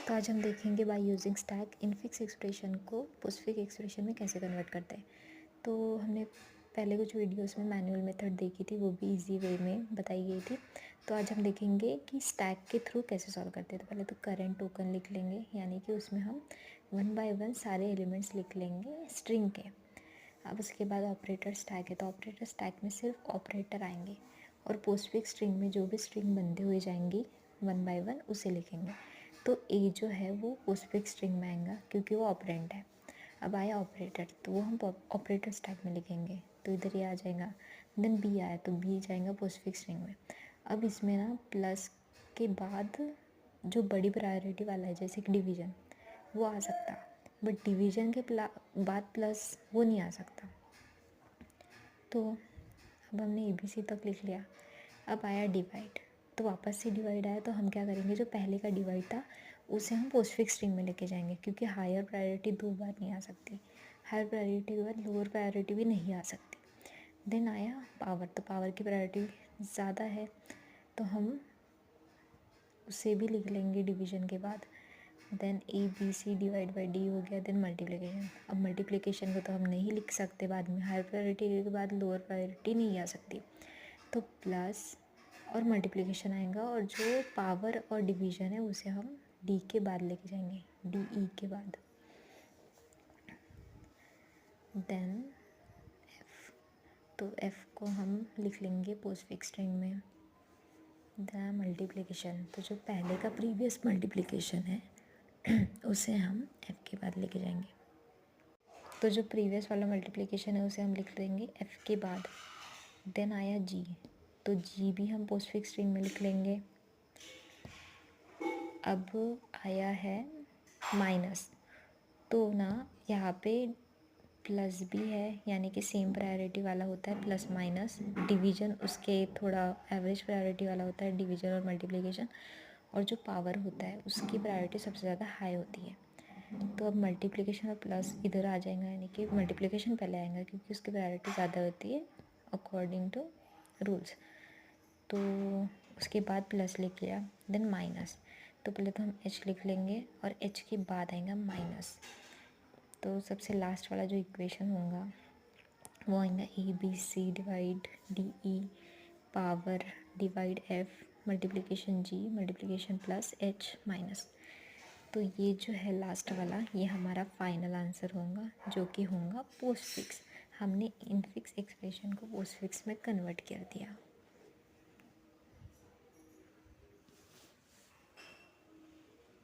तो आज हम देखेंगे by using stack infix expression को पोस्टफिक्स एक्सप्रेशन में कैसे कन्वर्ट करते हैं। तो हमने पहले कुछ वीडियोस में मैनुअल मेथड देखी थी, वो भी इजी वे में बताई गई थी। तो आज हम देखेंगे कि स्टैक के थ्रू कैसे सॉल्व करते हैं। तो पहले तो करेंट टोकन लिख लेंगे, यानी कि उसमें हम 1 बाय 1 सारे एलिमेंट्स लिख लेंगे स्ट्रिंग के। अब उसके बाद ऑपरेटर स्टैक है, तो ऑपरेटर स्टैक में सिर्फ ऑपरेटर आएंगे और पोस्टफिक्स स्ट्रिंग में जो भी स्ट्रिंग बंदे हुए जाएंगी 1 बाय 1 उसे लिखेंगे। तो ए जो है वो पोस्टफिक्स स्ट्रिंग में आएगा क्योंकि वो ऑपरेंड है। अब आया ऑपरेटर, तो वो हम ऑपरेटर स्टैक में लिखेंगे, तो इधर ये आ जाएगा। देन बी आया तो बी जाएगा पोस्टफिक्स स्ट्रिंग में। अब इसमें ना प्लस के बाद जो बड़ी प्रायोरिटी वाला है जैसे कि डिवीज़न, वो आ सकता, बट डिवीज़न के बाद प्लस वो नहीं आ सकता। तो अब हमने ABC तक लिख लिया। अब आया डिवाइड, तो वापस से डिवाइड आया, तो हम क्या करेंगे, जो पहले का डिवाइड था उसे हम पोस्टफिक्स स्ट्रिंग में लेके जाएंगे क्योंकि हायर प्रायोरिटी 2 बार नहीं आ सकती। हायर प्रायोरिटी के बाद लोअर प्रायोरिटी भी नहीं आ सकती। देन आया पावर, तो पावर की प्रायोरिटी ज़्यादा है तो हम उसे भी लिख लेंगे डिवीज़न के बाद। Then ABC divide by D हो गया। देन मल्टीप्लिकेशन, अब मल्टीप्लिकेशन को तो हम नहीं लिख सकते बाद में, हायर प्रायोरिटी के बाद लोअर प्रायोरिटी नहीं आ सकती, तो प्लस और मल्टीप्लिकेशन आएगा, और जो पावर और डिवीज़न है उसे हम डी के बाद लेके जाएंगे, DE के बाद। देन F, तो F को हम लिख लेंगे पोस्टफिक्स स्ट्रिंग में। देन मल्टीप्लिकेशन, तो जो पहले का प्रीवियस मल्टीप्लिकेशन है उसे हम F के बाद लेके जाएंगे। तो जो प्रीवियस वाला मल्टीप्लिकेशन है उसे हम लिख देंगे F के बाद। देन आया G, तो G भी हम पोस्टफिक्स स्ट्रिंग में लिख लेंगे। अब आया है माइनस, तो ना यहाँ पे प्लस भी है, यानी कि सेम प्रायोरिटी वाला होता है प्लस माइनस। डिवीज़न उसके थोड़ा एवरेज प्रायोरिटी वाला होता है, डिवीज़न और मल्टीप्लिकेशन। और जो पावर होता है उसकी प्रायोरिटी सबसे ज़्यादा हाई होती है। तो अब मल्टीप्लिकेशन और प्लस इधर आ जाएगा, यानी कि मल्टीप्लिकेशन पहले आएगा क्योंकि उसकी प्रायोरिटी ज़्यादा होती है अकॉर्डिंग टू रूल्स। तो उसके बाद प्लस लिख लिया। देन माइनस, तो पहले तो हम H लिख लेंगे और H के बाद आएगा माइनस। तो सबसे लास्ट वाला जो इक्वेशन होगा वो आएगा ABC divide DE power divide F multiplication G multiplication plus H minus. तो ये जो है लास्ट वाला, ये हमारा फाइनल आंसर होगा, जो कि होगा पोस्टफिक्स। हमने इनफिक्स एक्सप्रेशन को पोस्टफिक्स में कन्वर्ट कर दिया।